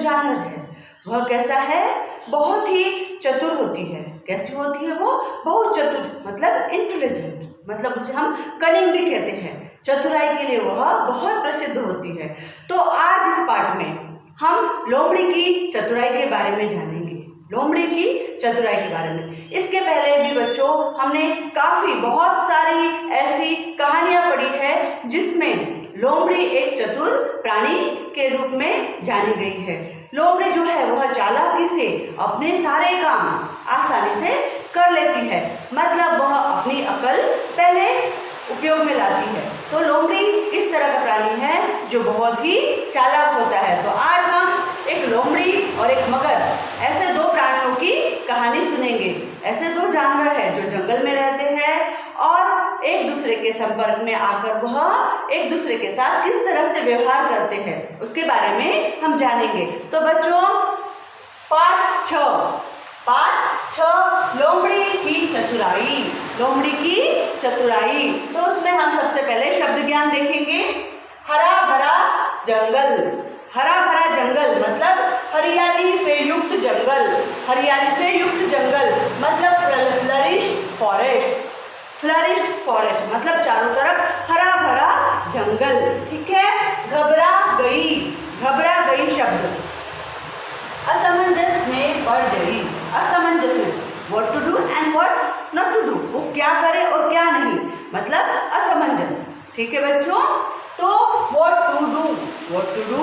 जानवर है वह कैसा है, बहुत ही चतुर होती है। कैसी होती है वो, बहुत चतुर, मतलब इंटेलिजेंट, मतलब उसे हम कनिंग भी कहते हैं। चतुराई के लिए वह बहुत प्रसिद्ध होती है। तो आज इस पाठ में हम लोमड़ी की चतुराई के बारे में जानेंगे, लोमड़ी की चतुराई के बारे में। इसके पहले भी बच्चों हमने बहुत सारी ऐसी कहानियां पढ़ी है जिसमें लोमड़ी एक चतुर प्राणी के रूप में जानी गई है। लोमड़ी जो है वह चालाकी से अपने सारे काम आसानी से कर लेती है, मतलब वह अपनी अकल पहले उपयोग में लाती है। तो लोमड़ी इस तरह का प्राणी है जो बहुत ही चालाक होता है। तो आज हम एक लोमड़ी और एक मगर, ऐसे दो प्राणियों की कहानी सुनेंगे। ऐसे दो जानवर हैं जो जंगल में रहते हैं और एक दूसरे के संपर्क में आकर वह एक दूसरे के साथ किस तरह से व्यवहार करते हैं उसके बारे में हम जानेंगे। तो बच्चों पाठ 6 लोमड़ी की चतुराई, लोमड़ी की चतुराई। तो उसमें हम सबसे पहले शब्द ज्ञान देखेंगे। हरा भरा जंगल, हरा भरा जंगल मतलब हरियाली से युक्त जंगल, हरियाली से युक्त जंगल मतलब फ्लरिश्ड फॉरेस्ट, फ्लरिश्ड फॉरेस्ट मतलब चारों तरफ हरा भरा जंगल। ठीक है। घबरा गई शब्द असमंजस में पड़ गई, असमंजस में, what to do and what not to do, वो क्या करे और क्या नहीं, मतलब असमंजस। ठीक है बच्चों। तो what to do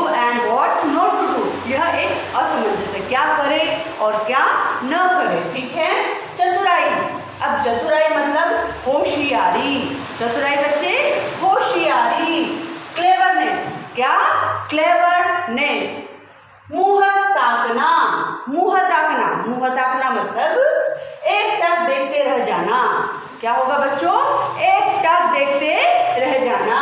and what not to do, यह एक असमंजस है, क्या करे और क्या न करे। ठीक है। चतुराई, अब चतुराई मतलब होशियारी, चतुराई बच्चे होशियारी। क्लेवरनेस, क्या, क्लेवरनेस। मुंह ताकना, मुंह ताकना, मुंह ताकना मतलब एक टक देखते रह जाना। क्या होगा बच्चों, एक टक देखते रह जाना।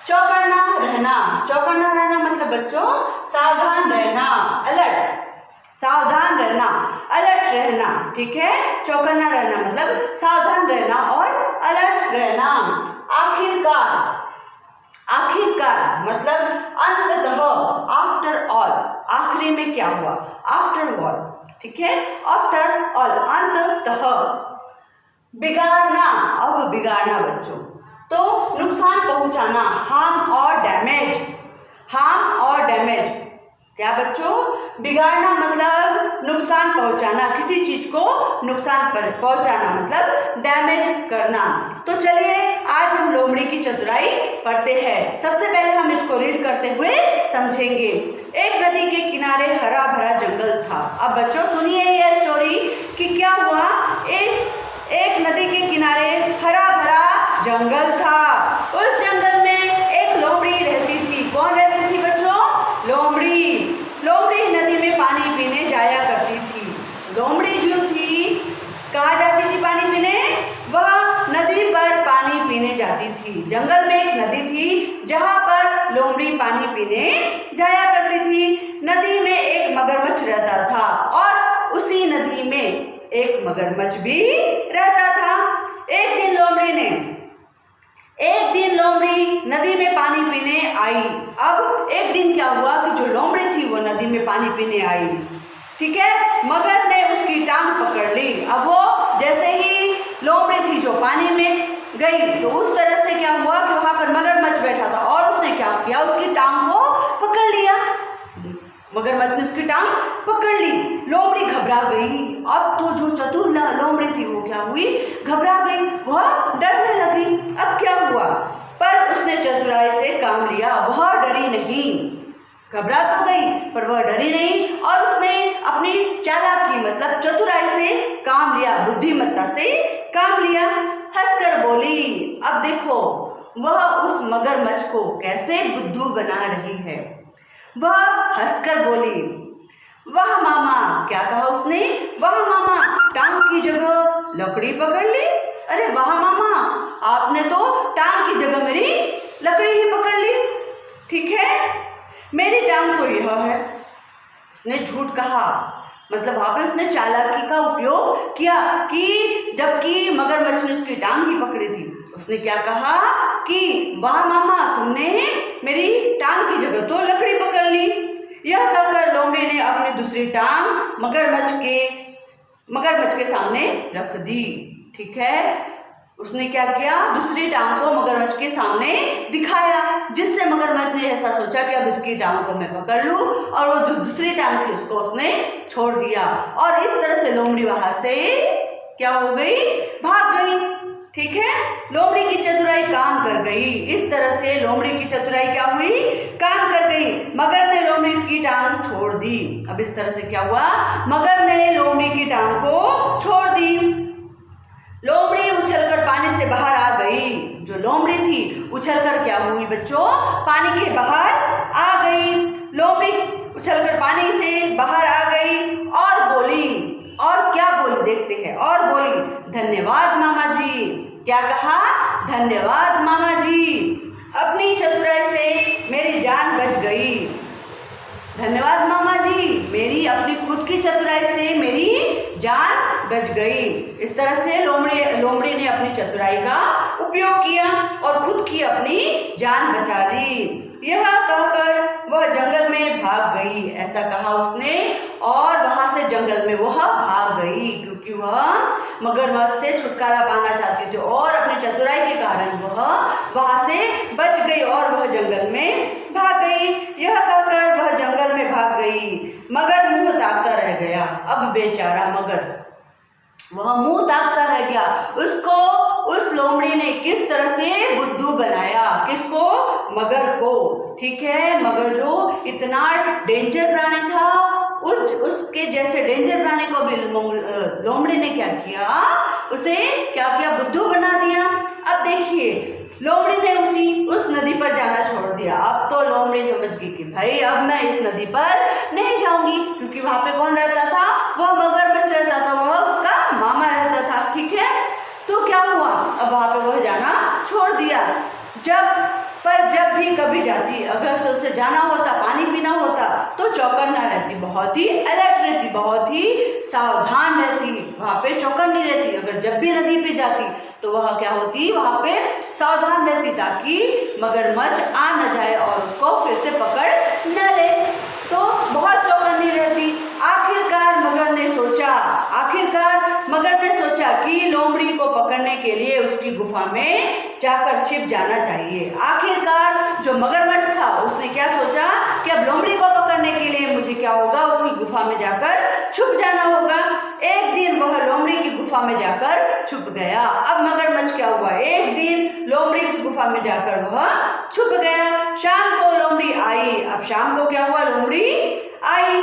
चौकन्ना रहना, चौकन्ना रहना मतलब बच्चों सावधान रहना, अलर्ट, सावधान रहना, अलर्ट रहना। ठीक है। चौकन्ना रहना मतलब सावधान रहना और अलर्ट रहना। आखिरकार, आखिरकार मतलब अंततः, आफ्टर ऑल, आखिरी में क्या हुआ, आफ्टर ऑल। ठीक है। आफ्टर ऑल, अंततः। बिगाड़ना, अब बिगाड़ना बच्चों तो नुकसान पहुंचाना, हार्म और डैमेज, हार्म और डैमेज। क्या बच्चों, बिगाड़ना मतलब नुकसान पहुंचाना, किसी चीज को नुकसान पहुंचाना मतलब डैमेज करना। तो चलिए आज हम लोमड़ी की चतुराई पढ़ते हैं। सबसे पहले हम इसको रीड करते हुए समझेंगे। एक नदी के किनारे हरा भरा जंगल था। अब बच्चों सुनिए ये स्टोरी कि क्या हुआ। एक नदी के किनारे हरा भरा जंगल था। उस जंगल में एक लोमड़ी रहती थी। कौन रहती थी बच्चों, लोमड़ी। लोमड़ी नदी में पानी पीने जाया करती थी। लोमड़ी जो थी कहाँ जाती थी पानी पीने, वह नदी पर पानी पीने जाती थी। जंगल में एक नदी थी जहाँ पर लोमड़ी पानी पीने जाया करती थी। नदी में एक मगरमच्छ रहता था और उसी नदी में एक मगरमच्छ भी रहता था। एक दिन लोमड़ी नदी में पानी पीने आई। अब एक दिन क्या हुआ कि जो लोमड़ी थी वो नदी में पानी पीने आई। ठीक है। मगर ने उसकी टांग पकड़ ली। अब वो जैसे ही लोमड़ी थी जो पानी में गई तो उस तरह से क्या हुआ कि वहां पर मगरमच्छ बैठा था और उसने क्या किया, उसकी टांग को पकड़ लिया। मगरमच्छ ने उसकी टांग पकड़ ली। लोमड़ी घबरा गई। अब तो जो चतुर लोमड़ी थी वो क्या हुई, घबरा गई, वह डरने लगी। अब क्या हुआ, पर उसने चतुराई से काम लिया, वह डरी नहीं। घबरा तो गई पर वह डरी नहीं और उसने अपनी चालाकी मतलब चतुराई से काम लिया, बुद्धिमत्ता से काम लिया। हंसकर बोली। अब देखो वह उस मगरमच्छ को कैसे बुद्धू बना रही है। वह हंसकर बोली, वाह मामा, क्या कहा उसने, वाह मामा, टांग की जगह लकड़ी पकड़ ली। अरे वाह मामा, आपने तो टांग की जगह मेरी लकड़ी ही पकड़ ली। ठीक है। मेरी टांग तो यह है। उसने झूठ कहा, मतलब वहां पे उसने चालाकी का उपयोग किया कि जबकि मगरमच्छ ने उसकी टांग ही पकड़ी थी। उसने क्या कहा कि वाह मामा, तुमने मेरी टांग की जगह तो लकड़ी पकड़ ली। यह कहकर लोमड़ी ने अपनी दूसरी टांग मगरमच्छ के सामने रख दी। ठीक है, उसने क्या किया, दूसरी टांग को मगरमच्छ के सामने दिखाया, जिससे मगरमच्छ ने ऐसा सोचा कि अब इसकी टांग को मैं पकड़ लूं, और वो जो दूसरी टांग थी उसको उसने छोड़ दिया, और इस तरह से लोमड़ी वहां से क्या हो गई, भाग गई। ठीक है, लोमड़ी की चतुराई काम कर गई। इस तरह से लोमड़ी की चतुराई क्या हुई, काम कर गई। मगर ने लोमड़ी की टांग छोड़ दी। अब इस तरह से क्या हुआ, मगर ने लोमड़ी की टांग को छोड़ दी। लोमड़ी उछलकर पानी से बाहर आ गई। जो लोमड़ी थी उछलकर क्या हुई बच्चों, पानी के बाहर आ गई। लोमड़ी उछलकर पानी से बाहर आ गई और बोली, और क्या बोली देखते हैं, और बोली, धन्यवाद मामा जी। क्या कहा, धन्यवाद मामा जी, अपनी चतुराई से मेरी जान बच गई। धन्यवाद मामा जी, मेरी अपनी खुद की चतुराई से मेरी जान बच गई। इस तरह से लोमड़ी ने अपनी चतुराई का उपयोग किया और खुद की अपनी जान बचा ली। यह कहकर वह जंगल में भाग गई। ऐसा कहा उसने, और वहां से जंगल में वह भाग गई, क्योंकि वह मगरमच्छ से छुटकारा पाना चाहती थी, और अपनी चतुराई के कारण वह वहां से बच गई और वह जंगल में भाग गई। यह कहकर वह जंगल में भाग गई। मगर मुंह ताकता रह गया। अब बेचारा मगर वह मुंह ताकता रह गया। उसको उस लोमड़ी ने किस तरह से बुद्धू बनाया, किसको, मगर को। ठीक है, मगर जो इतना डेंजर प्राणी था, उसके जैसे डेंजर प्राणी को भी लोमड़ी ने क्या किया, उसे क्या किया, बुद्धू बना दिया। अब देखिए, लोमड़ी ने उस नदी पर जाना छोड़ दिया। अब तो लोमड़ी समझ गई कि भाई अब मैं इस नदी पर नहीं जाऊंगी, क्योंकि वहां पे कौन रहता था, वह मगरमच्छ रहता था, वह उसका मामा रहता था। ठीक है, तो क्या हुआ, अब वहां पे वह जाना छोड़ दिया। जब भी कभी जाती, अगर से उसे जाना होता, पानी पीना होता, तो चौकन्ना रहती, बहुत ही अलर्ट रहती, बहुत ही सावधान रहती, वहां पे चौकन्नी रहती। अगर जब भी नदी पे जाती तो वह क्या होती, वहां पे सावधान रहती, ताकि मगरमच्छ आ न जाए और उसको फिर से पकड़ न ले। तो बहुत चौकन्नी रहती। आखिरकार मगर ने सोचा कि लोमड़ी को पकड़ने के लिए उसकी गुफा में जाकर छिप जाना चाहिए। आखिरकार जो मगरमच्छ था उसने क्या सोचा कि अब लोमड़ी को पकड़ने के लिए मुझे क्या होगा, उसकी गुफा में जाकर छुप जाना होगा। एक दिन वह लोमड़ी की गुफा में जाकर छुप गया। अब मगरमच्छ क्या हुआ, एक दिन लोमड़ी की गुफा में जाकर वह छुप गया। शाम को लोमड़ी आई। अब शाम को क्या हुआ, लोमड़ी आई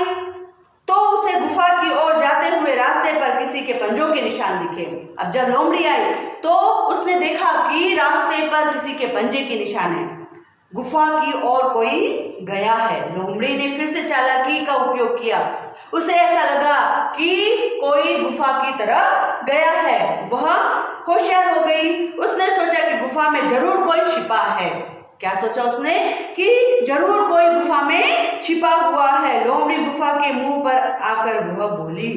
तो उसे गुफा की ओर जाते हुए रास्ते पर किसी के पंजों के निशान दिखे। अब जब लोमड़ी आई तो उसने देखा कि रास्ते पर किसी के पंजे के निशान है, गुफा की ओर कोई गया है। लोमड़ी ने फिर से चालाकी का उपयोग किया। उसे ऐसा लगा कि कोई गुफा की तरफ गया है। वह होशियार हो गई। उसने सोचा कि गुफा में जरूर कोई छिपा है। क्या सोचा उसने, कि जरूर कोई गुफा में छिपा हुआ है। लोमड़ी गुफा के मुंह पर आकर वह बोली।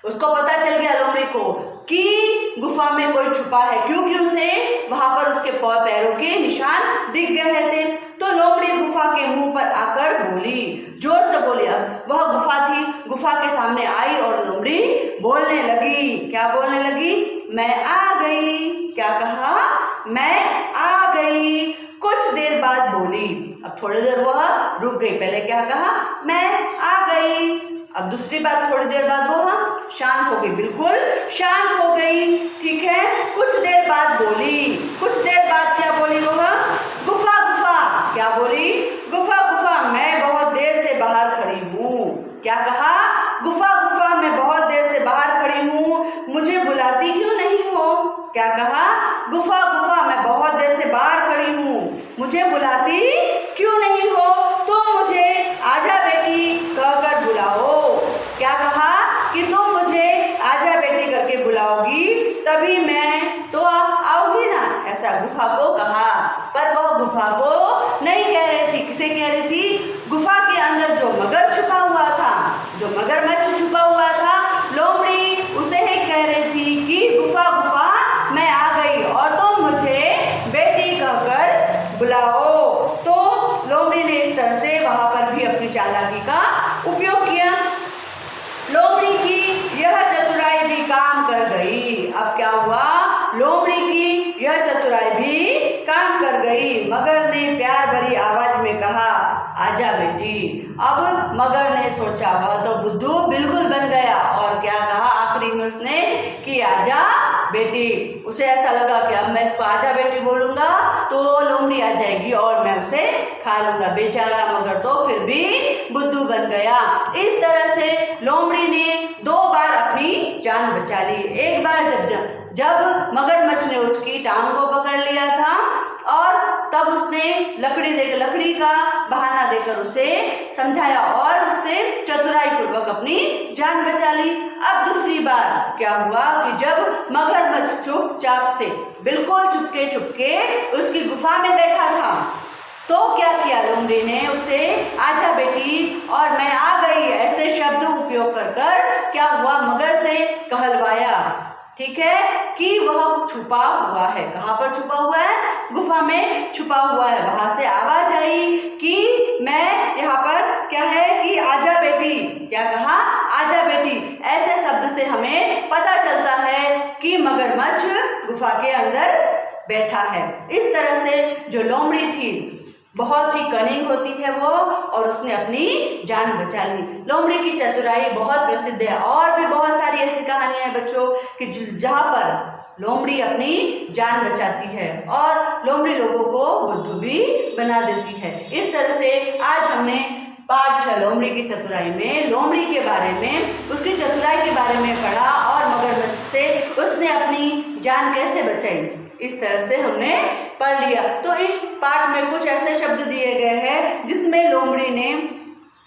उसको पता चल गया लोमड़ी को कि गुफा में कोई छुपा है, क्योंकि उसे वहां पर उसके पैरों के निशान दिख गए थे। तो लोमड़ी गुफा के मुंह पर आकर बोली, जोर से बोली। अब वह गुफा थी, गुफा के सामने आई और लोमड़ी बोलने लगी। क्या बोलने लगी, मैं आ गई। क्या कहा, मैं आ गई। कुछ देर बाद बोली। अब थोड़ी देर वह रुक गई। पहले क्या कहा, मैं आ गई। अब दूसरी बात, थोड़ी देर बाद वह शांत हो गई, बिल्कुल शांत हो गई। ठीक है, कुछ देर बाद बोली। कुछ देर बाद क्या बोली वह, गुफा गुफा। क्या बोली, गुफा गुफा, मैं बहुत देर से बाहर खड़ी हूँ। क्या कहा, गुफा गुफा, मैं बहुत देर से बाहर खड़ी हूँ, मुझे बुलाती क्यों नहीं हो। क्या कहा, गुफा गुफा, मैं बहुत देर से बाहर खड़ी हूँ, मुझे बुलाती क्यों नहीं हो। तुम मुझे आजा बेटी कहकर बुलाओ। क्या कहा कि तुम मुझे आजा बेटी करके बुलाओगी, तभी मैं तो आऊंगी ना, ऐसा गुफा को कहा। पर वह गुफा को नहीं कह रही थी। किसे कह रही थी, गुफा के अंदर जो मगर छुपा हुआ था, जो मगरमच्छ छुपा हुआ था, लोमड़ी उसे ही कह रही थी कि गुफा गुफा, मैं आ गई और तुम मुझे बेटी कहकर बुलाओ। तो लोमड़ी ने इस तरह से वहां पर भी अपनी गई। मगर ने प्यार भरी आवाज में कहा, आजा बेटी। अब मगर ने सोचा, वह तो बुद्धू बिल्कुल बन गया, और क्या कहा आखिरी में उसने कि आजा बेटी। उसे ऐसा लगा कि अब मैं इसको आजा बेटी बोलूंगा तो लोमड़ी आ जाएगी और मैं उसे खा लूंगा। बेचारा मगर तो फिर भी बुद्धू बन गया। इस तरह से लोमड़ी ने 2 बार अपनी जान बचा ली। एक बार जब मगरमच्छ ने उसकी टांग को पकड़ लिया था और तब उसने लकड़ी का बहाना देकर उसे समझाया और उससे चतुराई पूर्वक अपनी जान बचा ली। अब दूसरी बार क्या हुआ कि जब मगरमच्छ चुपचाप से बिल्कुल चुपके उसकी गुफा में बैठा था, तो क्या किया लोमड़ी ने उसे आजा बेटी और मैं आ गई ऐसे शब्द उपयोग कर क्या हुआ मगर से कहलवाया। ठीक है कि वह छुपा हुआ है। कहाँ पर छुपा हुआ है? गुफा में छुपा हुआ है। वहां से आवाज आई कि मैं यहाँ पर क्या है कि आजा बेटी। क्या कहा? आजा बेटी। ऐसे शब्द से हमें पता चलता है कि मगरमच्छ गुफा के अंदर बैठा है। इस तरह से जो लोमड़ी थी बहुत ही कनिंग होती है वो, और उसने अपनी जान बचा ली। लोमड़ी की चतुराई बहुत प्रसिद्ध है और भी बहुत सारी ऐसी कहानियां हैं बच्चों कि जहाँ पर लोमड़ी अपनी जान बचाती है और लोमड़ी लोगों को बुद्धू भी बना देती है। इस तरह से आज हमने पाठ 6 लोमड़ी की चतुराई में लोमड़ी के बारे में, उसकी चतुराई के बारे में पढ़ा और मगरमच्छ से उसने अपनी जान कैसे बचाई, इस तरह से हमने पढ़ लिया। तो इस पाठ में कुछ ऐसे शब्द दिए गए हैं जिसमें लोमड़ी ने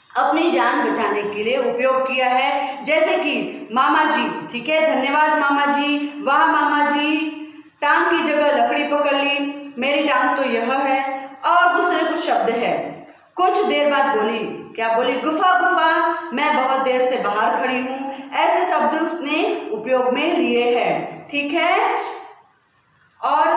अपनी जान बचाने के लिए उपयोग किया है, जैसे कि मामा जी। ठीक है, धन्यवाद मामा जी, वाह मामा जी, टांग की जगह लकड़ी पकड़ ली, मेरी टांग तो यह है। और दूसरे कुछ शब्द है। कुछ देर बाद बोली, क्या बोली? गुफा गुफा, मैं बहुत देर से बाहर खड़ी हूँ। ऐसे शब्द उसने उपयोग में लिए हैं। ठीक है, और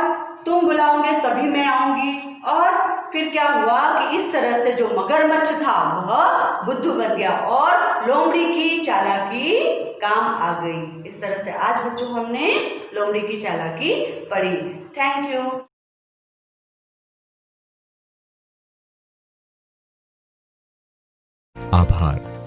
तुम बुलाओगे तभी मैं आऊंगी। और फिर क्या हुआ कि इस तरह से जो मगरमच्छ था वह बुद्धू बन गया और लोमड़ी की चालाकी काम आ गई। इस तरह से आज बच्चों हमने लोमड़ी की चालाकी पढ़ी। Thank you. आभार।